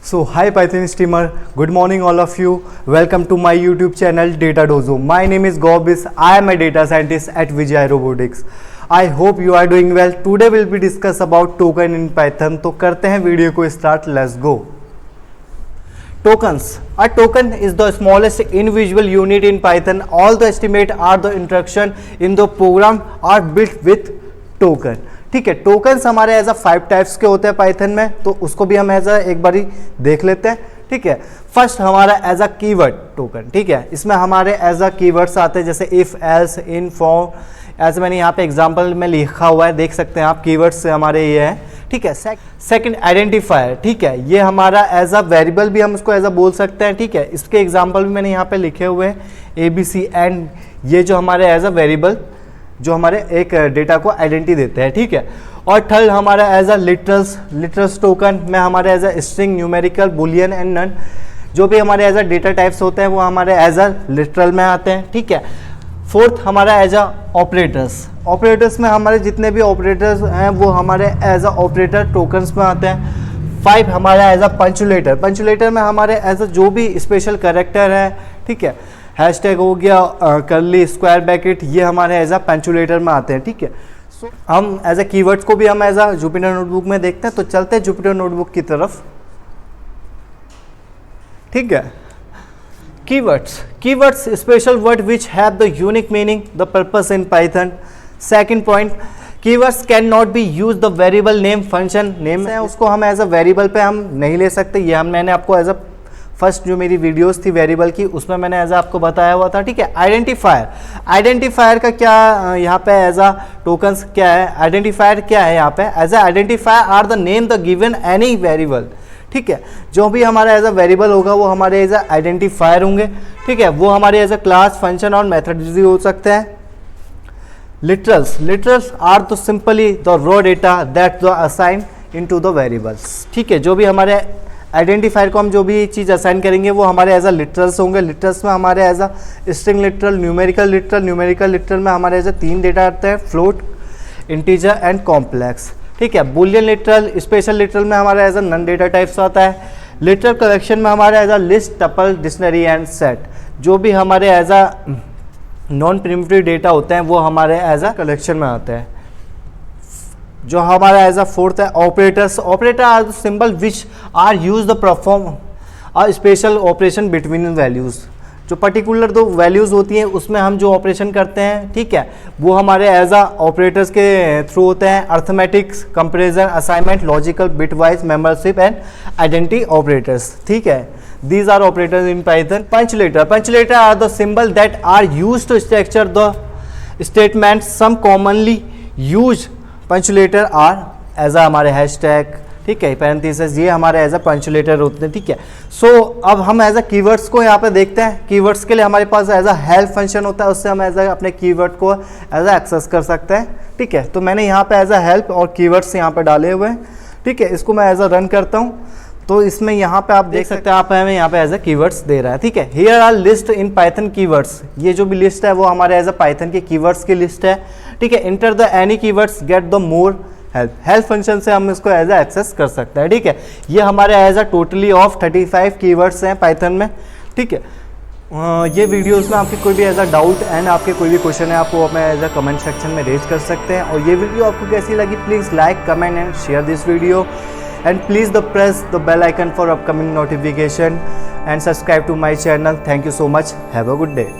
So hi Python streamer, good morning all of you. Welcome to my YouTube channel Data Dojo. My name is Gobis. I am a data scientist at Vijay Robotics. I hope you are doing well. Today we'll be discuss about token in Python. तो करते हैं video को start. Let's go. Tokens. A token is the smallest individual unit in Python. All the estimate are the instruction in the program are built with token. ठीक है, tokens हमारे as अ 5 types के होते हैं पाइथन में, तो उसको भी हम एज अ एक बारी देख लेते हैं. ठीक है, फर्स्ट हमारा एज अ कीवर्ड टोकन. ठीक है, इसमें हमारे एज अ कीवर्ड्स आते हैं जैसे इफ, एल्स, इन, फॉर. ऐसे मैंने यहाँ पे एग्जांपल में लिखा हुआ है, देख सकते हैं आप. कीवर्ड्स से हमारे ये है. ठीक है, सेकंड आइडेंटिफायर. ठीक है, ये हमारा एज अ वेरिएबल भी हम उसको एज अ बोल सकते हैं. ठीक है, इसके एग्जाम्पल भी मैंने यहाँ पे लिखे हुए हैं ABC एंड ये जो हमारे एज अ वेरिएबल जो हमारे एक डेटा को आइडेंटिटी देते हैं. ठीक है, और थर्ड हमारा एज अ लिटरल्स टोकन में हमारे as a string, numerical, boolean and none जो भी हमारे एज अ डेटा टाइप्स होते हैं वो हमारे एज अ लिटरल में आते हैं. ठीक है, फोर्थ हमारा एज अ ऑपरेटर्स में हमारे जितने भी ऑपरेटर्स हैं वो हमारे एज अ ऑपरेटर टोकन्स में आते हैं. 5 हमारा एज अ पंचुलेटर में हमारे एज अ जो भी स्पेशल कैरेक्टर है. ठीक है, हैशटैग हो गया, कर्ली, स्क्वायर ब्रैकेट, ये हमारे एज अ पंचुलेटर में आते हैं. ठीक है, सो हम एज अ कीवर्ड्स को भी हम एज अ जुपिटर नोटबुक में देखते हैं. तो चलते हैं जुपिटर नोटबुक की तरफ. ठीक है, keywords special word which have the unique meaning, the purpose in Python. Second point, keywords can not be use the variable name. Function name है उसको हम एज अ वेरिएबल पे हम नहीं ले सकते. ये मैंने आपको एज अ फर्स्ट जो मेरी वीडियोस थी वेरिएबल की उसमें मैंने एज आपको बताया हुआ था. ठीक है, आइडेंटिफायर का क्या यहाँ पे एज अ टोकन्स क्या है. आइडेंटिफायर क्या है यहाँ पे as a identifier are the name the given any variable. ठीक है, जो भी हमारा एज अ वेरिएबल होगा वो हमारे एज अ आइडेंटिफायर होंगे. ठीक है, वो हमारे एज अ क्लास, फंक्शन और मेथड भी हो सकते हैं. लिटरल्स आर तो simply the raw data that the assign into the variables. ठीक है, जो भी हमारे आइडेंटिफायर को हम जो भी चीज़ असाइन करेंगे वो हमारे एज अ लिटरल्स होंगे. लिटरल्स में हमारे as a string literal, numerical literal में हमारे एज अ 3 डेटा आते हैं, फ्लोट, इंटीजर एंड कॉम्प्लेक्स. ठीक है, बुलियन लिटरल, स्पेशल लिटरल में हमारा as a none data types आता है. लिटरल कलेक्शन में हमारे as a list, tuple, dictionary and set. जो भी हमारे as a non primitive data होते हैं वो हमारे एज अ कलेक्शन में आते हैं. जो हमारा एज अ फोर्थ है operator are the symbol which are use the perform a special operation between values. जो पर्टिकुलर दो वैल्यूज होती हैं उसमें हम जो ऑपरेशन करते हैं. ठीक है, वो हमारे एज अ ऑपरेटर्स के थ्रू होते हैं. Arithmetics, comparison, assignment, logical, bitwise, membership and identity operators. ठीक है, these are operators in Python. Punctuator are the symbol that are used to structure the statements. Some commonly used punctuator are as a हमारे hashtag. ठीक है, parenthesis, ये हमारे as अ पंचुलेटर होते हैं. ठीक है, सो अब हम एज अ कीवर्ड्स को यहाँ पे देखते हैं. कीवर्ड्स के लिए हमारे पास एज अ हेल्प फंक्शन होता है, उससे हम एज अ अपने कीवर्ड को एज अ एक्सेस कर सकते हैं. ठीक है, तो मैंने यहाँ पे एज अ हेल्प और कीवर्ड्स यहाँ पे डाले हुए हैं. ठीक है, इसको मैं एज अ रन करता हूँ तो इसमें यहाँ पे आप देख सकते हैं आप हमें यहाँ पे एज अ कीवर्ड्स दे रहा है. ठीक है, here are list in Python keywords. ये जो भी लिस्ट है वो हमारे एज अ पाइथन के कीवर्ड्स की लिस्ट है. ठीक है, enter the any keywords get the more help function से हम इसको एज अ एक्सेस कर सकते हैं. ठीक है, ये हमारे as a totally of 35 keywords हैं पाइथन में. ठीक है, ये वीडियोस में आपके कोई भी एज अ डाउट एंड आपके कोई भी क्वेश्चन है आपको अपने एज अ कमेंट सेक्शन में रेज कर सकते हैं. और ये वीडियो आपको कैसी लगी please like, comment and share this video. And please press the bell icon for upcoming notification and subscribe to my channel. Thank you so much. Have a good day.